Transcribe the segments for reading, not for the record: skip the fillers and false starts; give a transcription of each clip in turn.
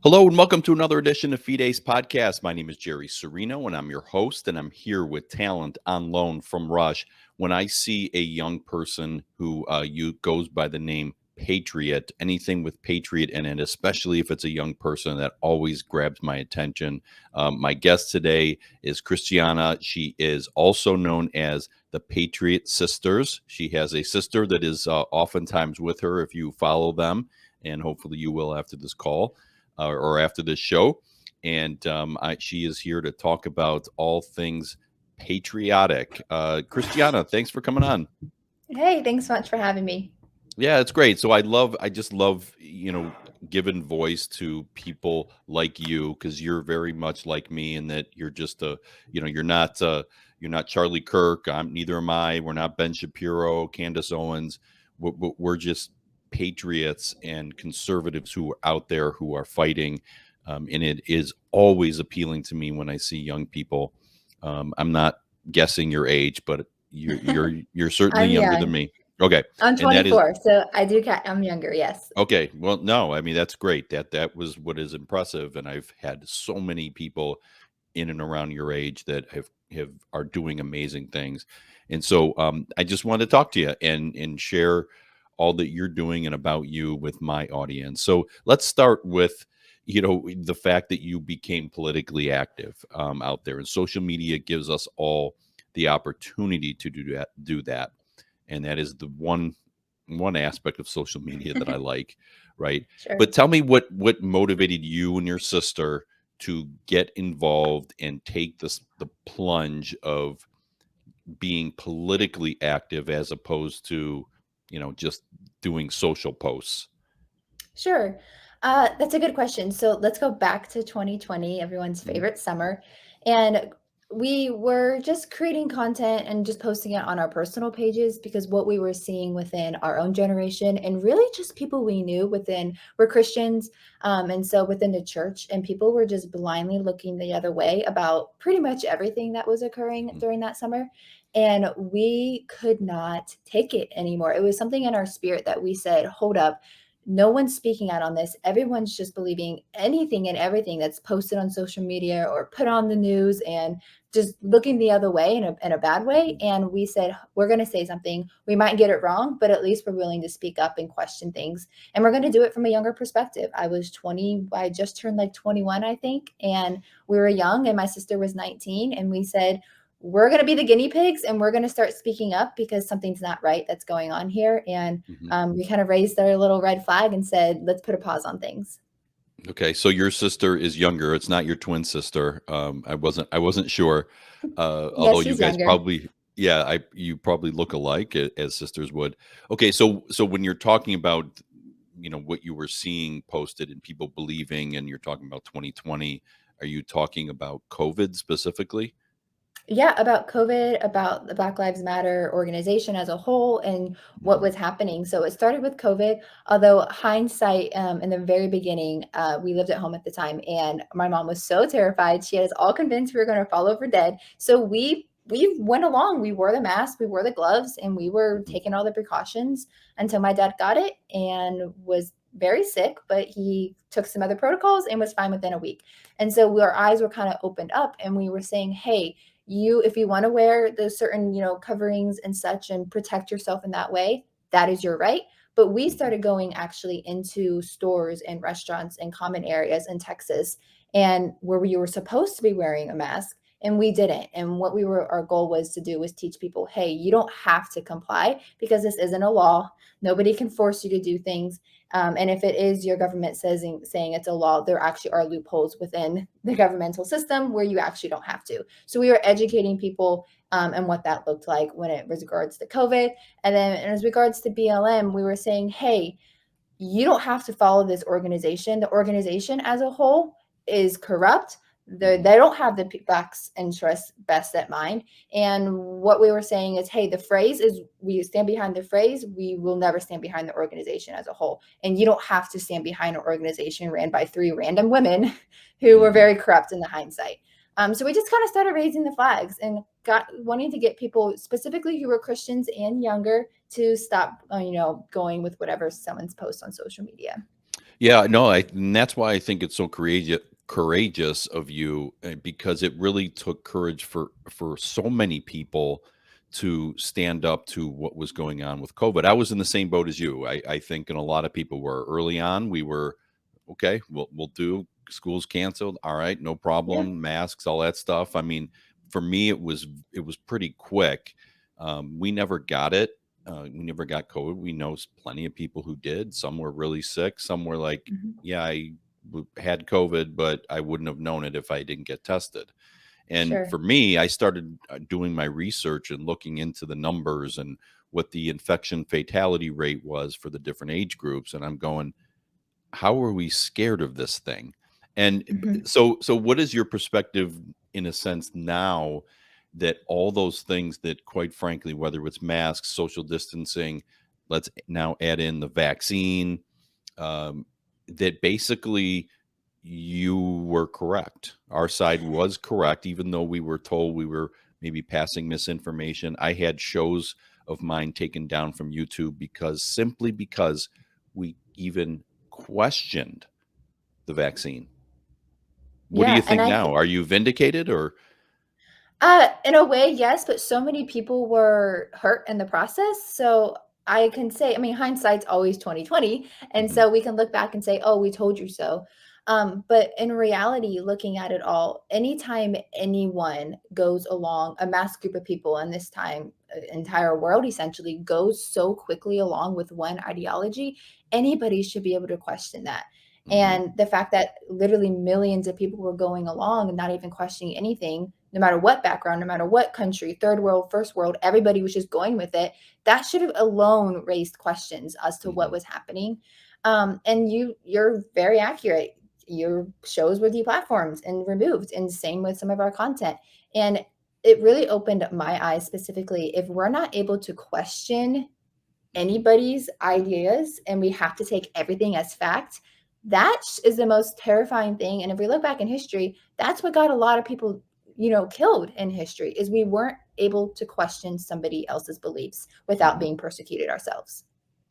Hello and welcome to another edition of Fide's podcast. My name is Jerry Serino and I'm your host, and I'm here with talent on loan from Rush. When I see a young person who goes by the name Patriot, anything with Patriot in it, especially if it's a young person, that always grabs my attention. My guest today is Christianna. She is also known as the Patriot Sisters. She has a sister that is oftentimes with her if you follow them, and hopefully you will after this call or after this show. And she is here to talk about all things patriotic. Christiana, thanks for coming on. Hey, thanks so much for having me. Yeah, it's great. So I just love, giving voice to people like you, because you're very much like me in that you're just you're not Charlie Kirk. Neither am I. We're not Ben Shapiro, Candace Owens. We're just patriots and conservatives who are out there who are fighting. And it is always appealing to me when I see young people. I'm not guessing your age, but you're certainly I'm younger than young. me. Okay, I'm and that is 24, so I'm younger, yes. okay. Well, no, I mean that's great. That was what is impressive, and I've had so many people in and around your age that have are doing amazing things. And so I just wanted to talk to you and share all that you're doing and about you with my audience. So let's start with the fact that you became politically active out there, and social media gives us all the opportunity to do that, and that is the one aspect of social media that I like, right? Sure. But tell me what motivated you and your sister to get involved and take the plunge of being politically active as opposed to, just doing social posts. Sure. That's a good question. So let's go back to 2020, everyone's Mhm. favorite summer. And we were just creating content and just posting it on our personal pages because what we were seeing within our own generation and really just people we knew were Christians. And so within the church, and people were just blindly looking the other way about pretty much everything that was occurring Mhm. during that summer. And we could not take it anymore. It was something in our spirit that we said, hold up, no one's speaking out on this. Everyone's just believing anything and everything that's posted on social media or put on the news and just looking the other way in a bad way. Mhm. And we said, we're going to say something. We might get it wrong, but at least we're willing to speak up and question things. And we're going to do it from a younger perspective. I was 20, I just turned like 21, I think. And we were young, and my sister was 19. And we said, we're going to be the guinea pigs and we're going to start speaking up because something's not right that's going on here. And Mhm. we kind of raised our little red flag and said, let's put a pause on things. Okay, so your sister is younger. It's not your twin sister. I wasn't sure. Although Yes, you she's guys younger. probably, yeah, you probably look alike as sisters would. Okay, so when you're talking about, what you were seeing posted and people believing, and you're talking about 2020, are you talking about COVID specifically? Yeah, about COVID, about the Black Lives Matter organization as a whole, and what Mhm. was happening. So it started with COVID, although hindsight, in the very beginning, we lived at home at the time, and my mom was so terrified. She had us all convinced we were going to fall over dead. So we went along. We wore the mask, we wore the gloves, and we were Mhm. taking all the precautions until my dad got it and was very sick, but he took some other protocols and was fine within a week. And so our eyes were kind of opened up, and we were saying, hey, if you want to wear the certain coverings and such and protect yourself in that way, that is your right. But we Mhm. started going actually into stores and restaurants and common areas in Texas, and where we were supposed to be wearing a mask, and we didn't. And what our goal was to do was teach people, hey, you don't have to comply because this isn't a law. Nobody can force you to do things. And if it is your government saying it's a law, there actually are loopholes within the governmental system where you actually don't have to. So we were educating people, and what that looked like when it was regards to COVID. And then as regards to BLM, we were saying, hey, you don't have to follow this organization. The organization as a whole is corrupt. They Mhm. don't have the Black's interests best at mind. And what we were saying is, hey, the phrase is we stand behind the phrase. We will never stand behind the organization as a whole. And you don't have to stand behind an organization ran by three random women who were Mhm. very corrupt in the hindsight. So we just kind of started raising the flags and got wanting to get people specifically who were Christians and younger to stop, going with whatever someone's post on social media. Yeah, no, and that's why I think it's so courageous of you, because it really took courage for so many people to stand up to what was going on with COVID. I was in the same boat as you. I think, and a lot of people were early on. We were okay. We'll do schools canceled. All right, no Yeah. problem. Masks, all that stuff. I mean, for me, it was pretty quick. We never got it. We never got COVID. We know plenty of people who did. Some were really sick. Some were like, Mhm. yeah, had COVID, but I wouldn't have known it if I didn't get tested. And Sure. for me, I started doing my research and looking into the numbers and what the infection fatality rate was for the different age groups. And I'm going, how are we scared of this thing? And Mhm. so what is your perspective in a sense now that all those things that quite frankly, whether it's masks, social distancing, let's now add in the vaccine, um, that basically you were correct. Our side was correct, even though we were told we were maybe passing misinformation. I had shows of mine taken down from YouTube because simply because we even questioned the vaccine. What do you Yeah, and think I now? think Are you vindicated or? in a way, yes, but so many people were hurt in the process. So I can say, I mean, hindsight's always 2020, and Mhm, so we can look back and say, "Oh, we told you so." But in reality, looking at it all, anytime anyone goes along, a mass group of people, and this time, entire world essentially goes so quickly along with one ideology, anybody should be able to question that. mhm, And the fact that literally millions of people were going along and not even questioning anything, no matter what background, no matter what country, third world, first world, everybody was just going with it. That should have alone raised questions as to what mhm, was happening. And you're very accurate. Your shows were deplatformed and removed, and same with some of our content. And it really opened my eyes specifically. If we're not able to question mhm, anybody's ideas and we have to take everything as fact, that is the most terrifying thing. And if we look back in history, that's what got a lot of people, killed in history, is we weren't able to question somebody else's beliefs without mhm. being persecuted ourselves.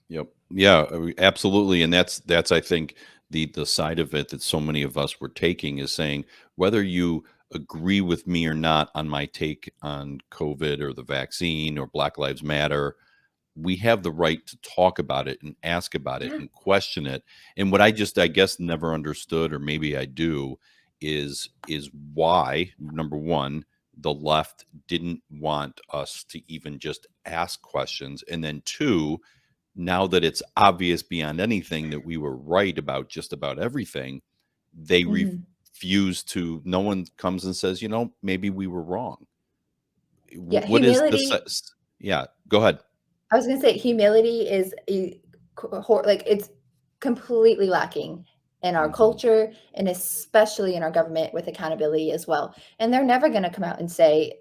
Yep. Yeah, absolutely, and that's I think the side of it that so many of us were taking is saying whether you agree with me or not on my take on COVID or the vaccine or Black Lives Matter, we have the right to talk about it and ask about it Yeah. and question it. And what I just I guess never understood, or maybe I do, is why number one, the left didn't want us to even just ask questions, and then two, now that it's obvious beyond anything that we were right about just about everything, they Mhm. refuse to. No one comes and says, maybe we were wrong. Yeah, What is this? humility. Yeah, go ahead. I was gonna say humility is like it's completely lacking in our Hmm. culture and especially in our government with accountability as well. And they're never gonna come out and say,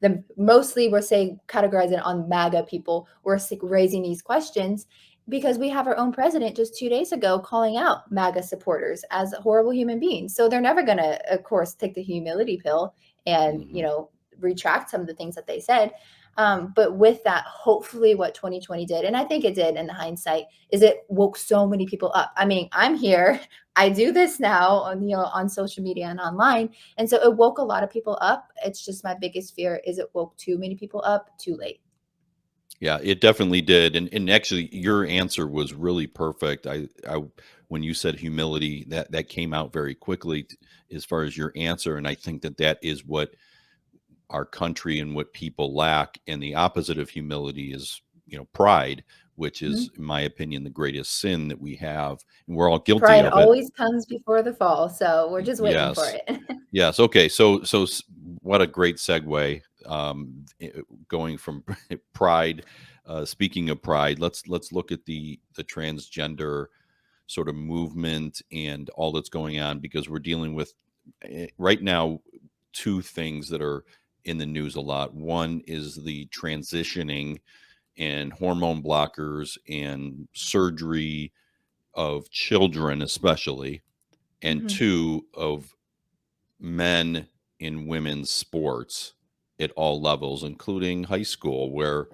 the mostly we're saying categorizing on MAGA people, we're raising these questions because we have our own president just 2 days ago calling out MAGA supporters as horrible human beings. So they're never gonna, of course, take the humility pill and Hmm. retract some of the things that they said. But with that, hopefully what 2020 did, and I think it did in hindsight, is it woke so many people up. I mean, I'm here, I do this now on social media and online. And so it woke a lot of people up. It's just my biggest fear is it woke too many people up too late. Yeah, it definitely did. And actually, your answer was really perfect. I when you said humility, that came out very quickly as far as your answer. And I think that is what our country and what people lack. And the opposite of humility is, pride, which is, Mhm. in my opinion, the greatest sin that we have. And we're all guilty Pride of it. always comes before the fall. So we're just waiting for Yes. it. Yes. Okay. What a great segue. Going from pride. Speaking of pride, let's look at the transgender sort of movement and all that's going on because we're dealing with right now two things that are in the news a lot. One is the transitioning and hormone blockers and surgery of children, especially, and Mhm. two of men in women's sports at all levels, including high school, where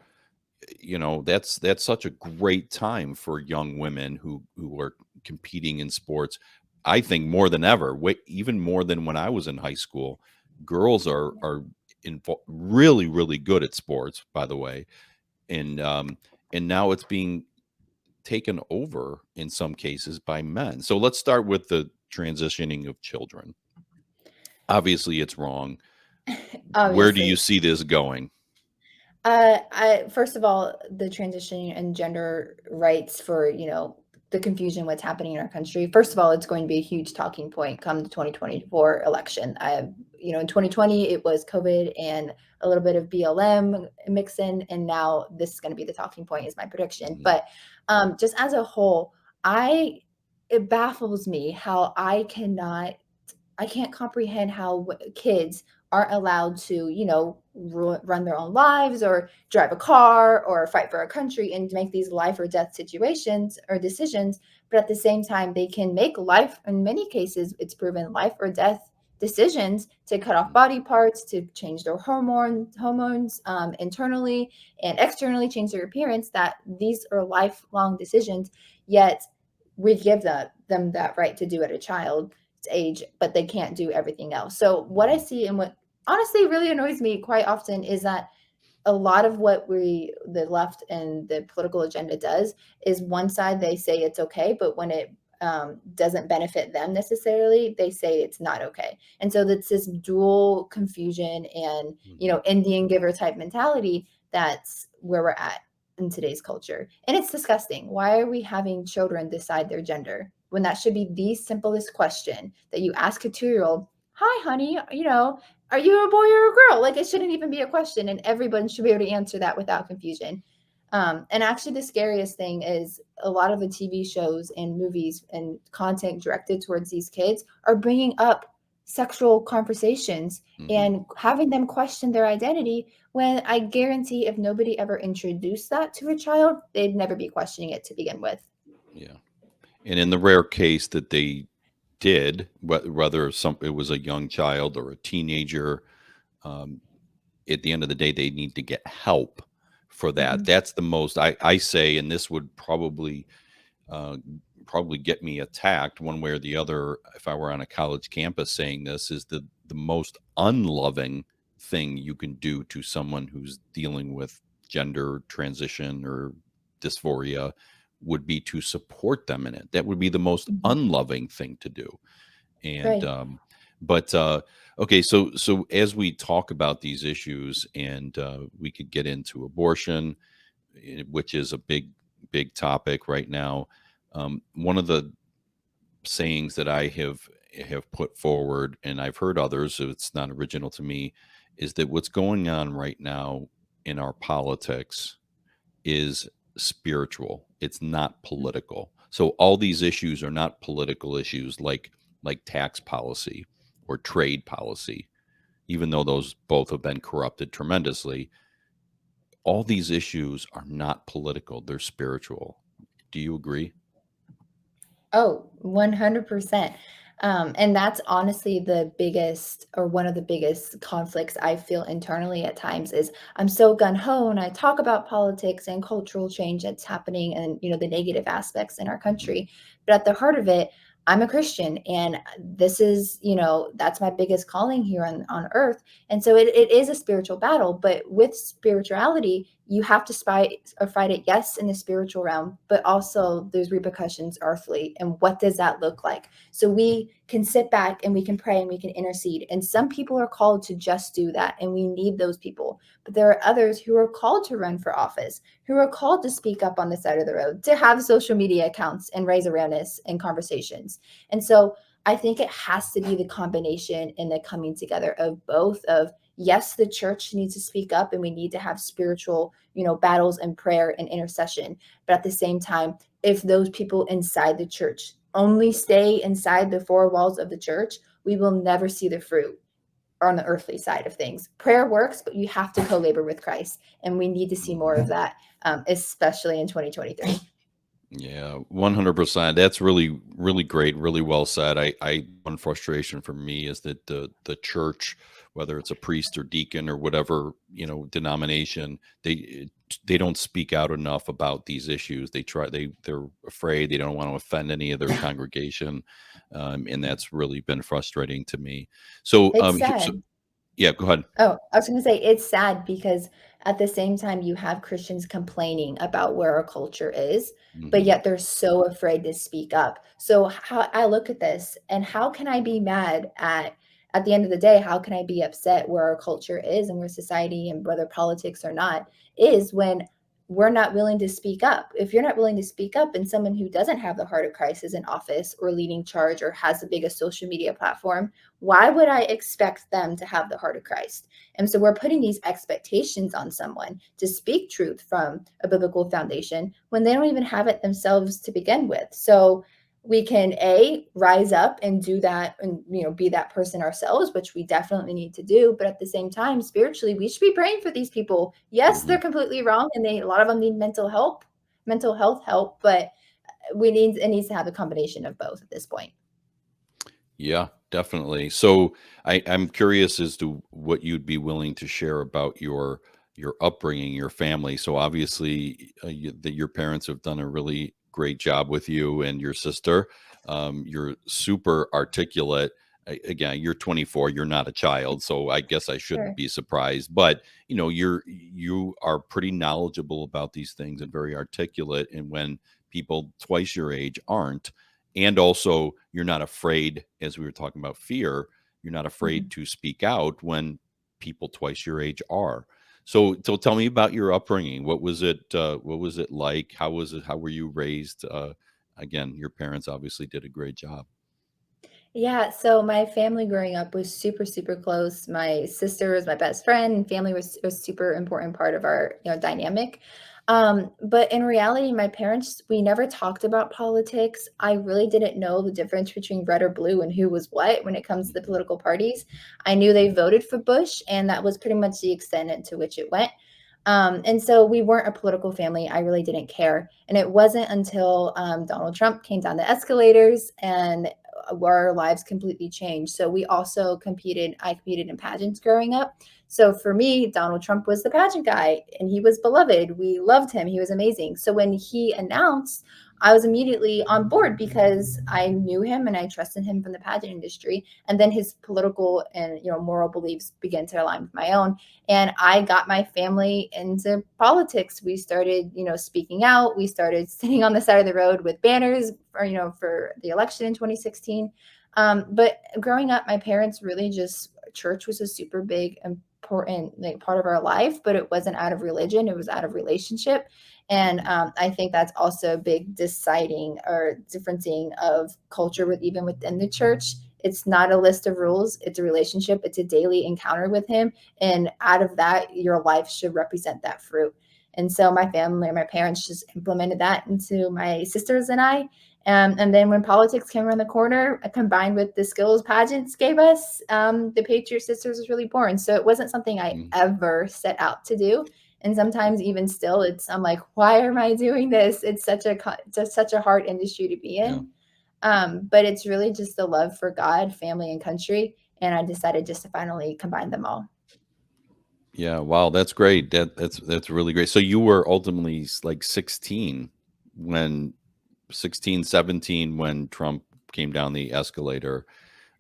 that's such a great time for young women who are competing in sports. I think more than ever, even more than when I was in high school, girls are really, really good at sports, by the way. And now it's being taken over in some cases by men. So let's start with the transitioning of children. Obviously, it's wrong. Where do you Obviously. see this going? I first of all, the transitioning and gender rights for, the confusion what's happening in our country. First of all, it's going to be a huge talking point come the 2024 election. In 2020 it was COVID and a little bit of BLM mix in, and now this is going to be the talking point is my prediction. Mhm. But just as a whole, it baffles me how I can't comprehend how kids aren't allowed to, run their own lives or drive a car or fight for a country and make these life or death situations or decisions. But at the same time, they can make life, in many cases, it's proven life or death decisions to cut off body parts, to change their hormones internally and externally, change their appearance. That these are lifelong decisions. Yet we give them that right to do at a child's age, but they can't do everything else. So what I see and what honestly really annoys me quite often is that a lot of what the left and the political agenda does is one side they say it's okay, but when it doesn't benefit them necessarily, they say it's not okay. And so that's this dual confusion and, Mhm. Indian giver type mentality. That's where we're at in today's culture. And it's disgusting. Why are we having children decide their gender when that should be the simplest question that you ask a 2-year-old? Hi, honey, are you a boy or a girl? Like, it shouldn't even be a question, and everyone should be able to answer that without confusion. And actually, the scariest thing is a lot of the TV shows and movies and content directed towards these kids are bringing up sexual conversations Mhm. and having them question their identity, when I guarantee if nobody ever introduced that to a child, they'd never be questioning it to begin with. Yeah. And in the rare case that they did, whether it was a young child or a teenager, um, at the end of the day, they need to get help for that. Mhm. That's the most I say, and this would uh, probably get me attacked one way or the other if I were on a college campus saying this, is the most unloving thing you can do to someone who's dealing with gender transition or dysphoria would be to support them in it. That would be the most Mhm. unloving thing to do. And Right. but okay, so as we talk about these issues, and we could get into abortion, which is a big topic right now. One of the sayings that I have put forward, and I've heard others, so it's not original to me, is that what's going on right now in our politics is spiritual. It's not political. So all these issues are not political issues like tax policy or trade policy, even though those both have been corrupted tremendously. All these issues are not political, they're spiritual. Do you agree? Oh, 100%. And that's honestly the biggest or one of the biggest conflicts I feel internally at times is I'm so gun ho and I talk about politics and cultural change that's happening and the negative aspects in our Mhm. country. But at the heart of it, I'm a Christian and this is, that's my biggest calling here on earth. And so it is a spiritual battle, but with spirituality, you have to fight it, yes, in the spiritual realm, but also there's repercussions earthly. And what does that look like? So we can sit back and we can pray and we can intercede. And some people are called to just do that. And we need those people. But there are others who are called to run for office, who are called to speak up on the side of the road, to have social media accounts and raise awareness and conversations. And so I think it has to be the combination and the coming together of both of, yes, the church needs to speak up and we need to have spiritual, battles and prayer and intercession. But at the same time, if those people inside the church only stay inside the four walls of the church, we will never see the fruit on the earthly side of things. Prayer works, but you have to co-labor with Christ. And we need to see more Mhm. of that, especially in 2023. Yeah, 100%. That's really, really great. Really well said. One frustration for me is that the church, whether it's a priest or deacon or whatever, denomination, they don't speak out enough about these issues. They're afraid. They don't want to offend any of their congregation, and that's really been frustrating to me. So, It's so sad. yeah, go ahead. Oh, I was gonna say it's sad because at the same time you have Christians complaining about where our culture is, but Hmm. yet they're so afraid to speak up. So how I look at this and how can I be mad at the end of the day, how can I be upset where our culture is and where society and whether politics or not is when we're not willing to speak up. If you're not willing to speak up and someone who doesn't have the heart of Christ is in office or leading charge or has the biggest social media platform, why would I expect them to have the heart of Christ? And so we're putting these expectations on someone to speak truth from a biblical foundation when they don't even have it themselves to begin with. So we can rise up and do that and be that person ourselves, which we definitely need to do, but at the same time spiritually we should be praying for these people. Yes, Hmm. they're completely wrong and a lot of them need mental health help, but it needs to have a combination of both at this point. Yeah, definitely. So I'm curious as to what you'd be willing to share about your upbringing, your family. So obviously, that your parents have done a really great job with you and your sister. You're super articulate. Again, you're 24. You're not a child, so I guess I shouldn't Sure. be surprised. But you are pretty knowledgeable about these things and very articulate. And when people twice your age aren't, and also you're not afraid, as we were talking about fear, you're not afraid Mhm. to speak out when people twice your age are. So tell me about your upbringing. What was it like? How was it? How were you raised? Again, your parents obviously did a great job. Yeah, so my family growing up was super, super close. My sister was my best friend, and family was a super important part of our, dynamic. But in reality, my parents, we never talked about politics. I really didn't know the difference between red or blue and who was what when it comes to the Mhm. political parties. I knew they voted for Bush, and that was pretty much the extent to which it went. And so we weren't a political family. I really didn't care. And it wasn't until Donald Trump came down the escalators and our lives completely changed. So we also competed. I competed in pageants growing up. So for me, Donald Trump was the pageant guy and he was beloved. We loved him. He was amazing. So when he announced, I was immediately on board because I knew him and I trusted him from the pageant industry. And then his political and moral beliefs began to align with my own. And I got my family into politics. We started, speaking out. We started sitting on the side of the road with banners for the election in 2016. But growing up, my parents really just church was a super big important like part of our life, but it wasn't out of religion, it was out of relationship. And Mhm. I think that's also a big deciding or differencing of culture with even within the church. It's not a list of rules, it's a relationship, it's a daily encounter with him, and out of that your life should represent that fruit. And so my family, my parents just implemented that into my sisters and I. And then when politics came around the corner, combined with the skills pageants gave us, the Patriot Sisters was really born. So it wasn't something I Mhm. ever set out to do. And sometimes even still, I'm like, why am I doing this? It's just such a hard industry to be Yeah. in. But it's really just the love for God, family, and country. And I decided just to finally combine them all. Yeah. Wow, that's great. That's really great. So you were ultimately like 16 when 16, 17 when Trump came down the escalator.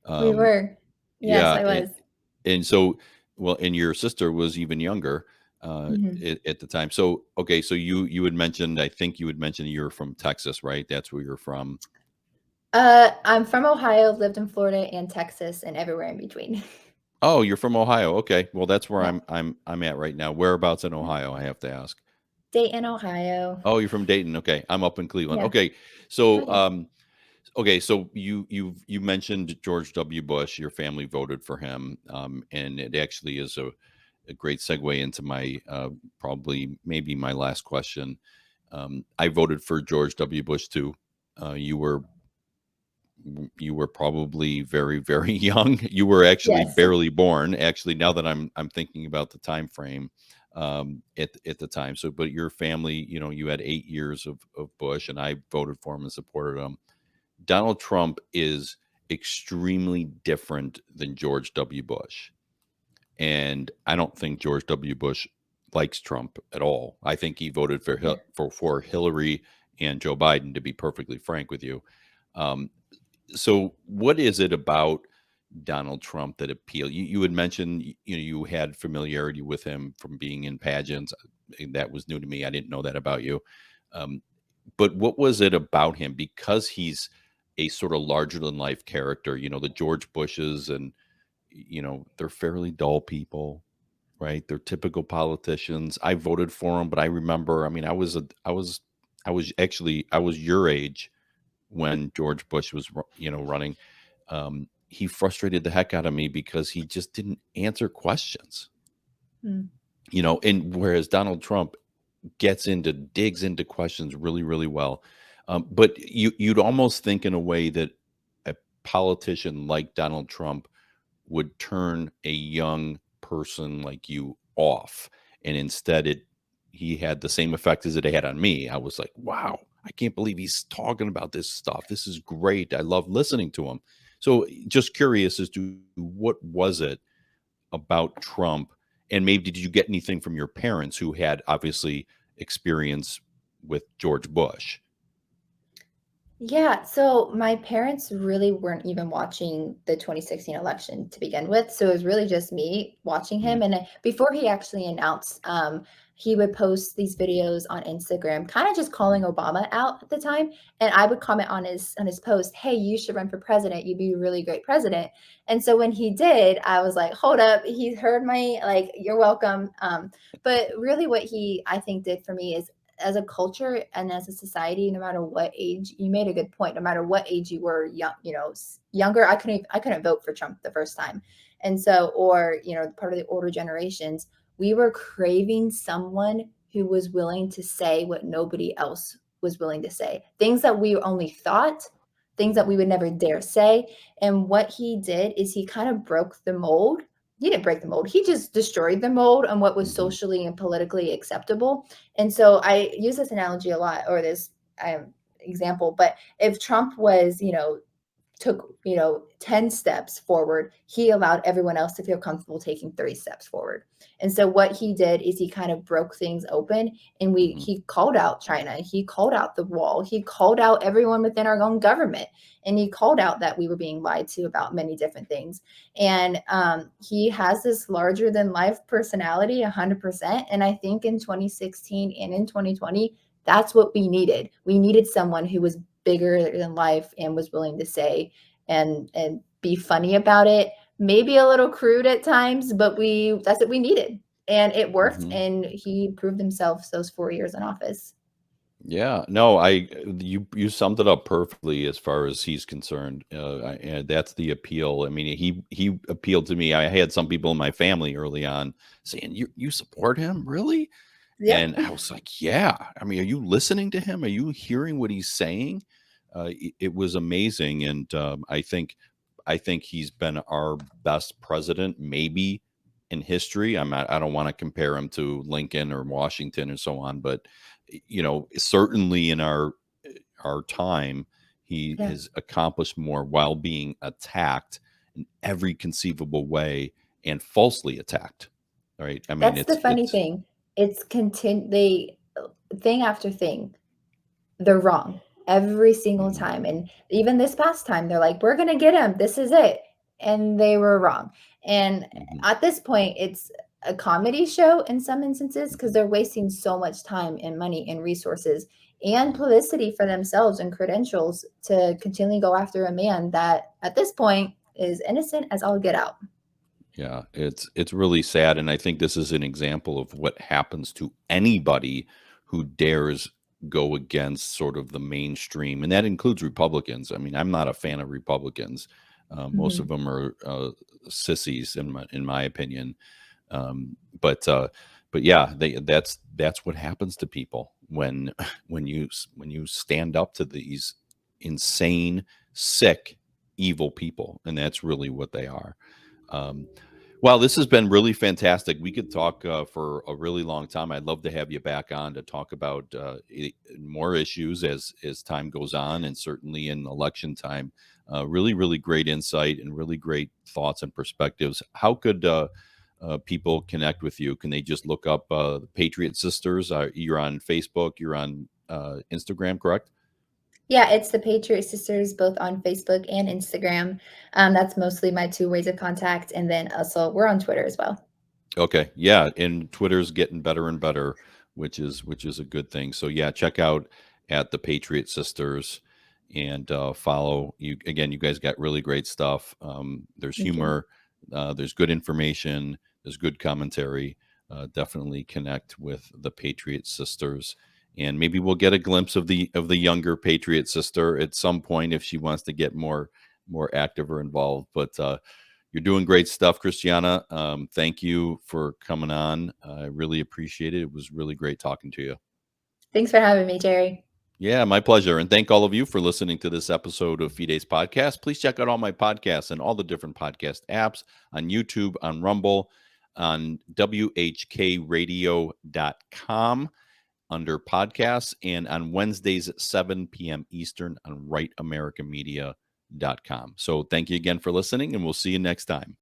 We Um, were. Yes, yeah, I was. and so, well, and your sister was even younger Mhm. at the time. So, okay, so you had mentioned, I think you had mentioned you're from Texas, right? That's where you're from. I'm from Ohio, lived in Florida and Texas and everywhere in between. Oh, you're from Ohio. Okay, well, that's where Yeah. I'm at right now. Whereabouts in Ohio? I have to ask. Dayton, Ohio. Oh, you're from Dayton. Okay, I'm up in Cleveland. Yeah. Okay, Oh, so nice. okay, so you mentioned George W. Bush. Your family voted for him, and it actually is a great segue into my probably maybe my last question. I voted for George W. Bush too. You were probably very very young. You were actually Yes. barely born. Actually, now that I'm thinking about the time frame, at the time. So, but your family, you had 8 years of Bush, and I voted for him and supported him. Donald Trump is extremely different than George W. Bush. And I don't think George W. Bush likes Trump at all. I think he voted for Yeah. for Hillary and Joe Biden, to be perfectly frank with you. Um, so, what is it about Donald Trump that appeal? You had mentioned you had familiarity with him from being in pageants. That was new to me. I didn't know that about you. Um, but what was it about him? Because he's a sort of larger than life character. The George Bushes, and they're fairly dull people, right? They're typical politicians. I voted for him, but I remember. I mean, I was your age when George Bush was running. He frustrated the heck out of me because he just didn't answer questions. Mm. And whereas Donald Trump digs into questions really, really well. But you'd almost think in a way that a politician like Donald Trump would turn a young person like you off, and instead he had the same effect as it had on me. I was like, wow, I can't believe he's talking about this stuff. This is great. I love listening to him. So just curious as to what was it about Trump, and maybe did you get anything from your parents who had obviously experience with George Bush? Yeah, so my parents really weren't even watching the 2016 election to begin with. So it was really just me watching Mm, him. And before he actually announced, he would post these videos on Instagram, kind of just calling Obama out at the time. And I would comment on his post, "Hey, you should run for president. You'd be a really great president." And so when he did, I was like, "Hold up, he heard my like, you're welcome." But really, what he I think did for me is as a culture and as a society, no matter what age, you made a good point. No matter what age you were, young, younger, I couldn't vote for Trump the first time, and so, or part of the older generations, we were craving someone who was willing to say what nobody else was willing to say, things that we only thought, things that we would never dare say. And what he did is he kind of broke the mold. He didn't break the mold. He just destroyed the mold on what was mhm, socially and politically acceptable. And so I use this analogy a lot, or this example. But if Trump was, took 10 steps forward, he allowed everyone else to feel comfortable taking 30 steps forward. And so what he did is he kind of broke things open, and mhm, he called out China, he called out the wall, he called out everyone within our own government, and he called out that we were being lied to about many different things. And he has this larger than life personality 100%. And I think in 2016 and in 2020, that's what we needed. We needed someone who was bigger than life and was willing to say and be funny about it. Maybe a little crude at times, but we that's what we needed. And it worked, mhm. and he proved himself those 4 years in office. Yeah, no, you summed it up perfectly as far as he's concerned. And that's the appeal. I mean, he appealed to me. I had some people in my family early on saying, "You support him, really?" Yep. And I was like, "Yeah." I mean, are you listening to him? Are you hearing what he's saying? It was amazing, and I think he's been our best president, maybe in history. I don't want to compare him to Lincoln or Washington and so on, but certainly in our time, he Yeah. has accomplished more while being attacked in every conceivable way and falsely attacked. Right? I mean, That's the funny it's thing. It's they thing after thing, they're wrong every single mhm, time. And even this past time, they're like, "We're gonna get him. This is it." And they were wrong. And mhm, at this point, it's a comedy show in some instances because mhm, they're wasting so much time and money and resources and publicity for themselves and credentials to continually go after a man that at this point is innocent as all get out. yeah, it's really sad, and I think this is an example of what happens to anybody who dares go against sort of the mainstream, and that includes Republicans. I mean, I'm not a fan of Republicans. Most of Mhm. them are sissies, in my opinion. Um, but uh, but yeah, that's what happens to people when when you stand up to these insane, sick, evil people, and that's really what they are. Um, Well, this has been really fantastic. We could talk for a really long time. I'd love to have you back on to talk about more issues as time goes on, and certainly in election time. Really, really great insight and really great thoughts and perspectives. How could people connect with you? Can they just look up the Patriot Sisters? You're on Facebook. You're on Instagram, correct? Yeah, it's the Patriot Sisters both on Facebook and Instagram. That's mostly my two ways of contact. And then also we're on Twitter as well. Okay. Yeah, and Twitter's getting better and better, which is a good thing. So yeah, check out at the Patriot Sisters and follow you again. You guys got really great stuff. There's Thank you. humor, there's good information, there's good commentary. Definitely connect with the Patriot Sisters, and maybe we'll get a glimpse of the younger Patriot sister at some point if she wants to get more active or involved. But you're doing great stuff, Christiana. Thank you for coming on. I really appreciate it. It was really great talking to you. Thanks for having me, Jerry. Yeah, my pleasure. And thank all of you for listening to this episode of Fide's Podcast. Please check out all my podcasts and all the different podcast apps on YouTube, on Rumble, on WHKradio.com under podcasts, and on Wednesdays at 7 p.m. Eastern on rightamericamedia.com. So thank you again for listening, and we'll see you next time.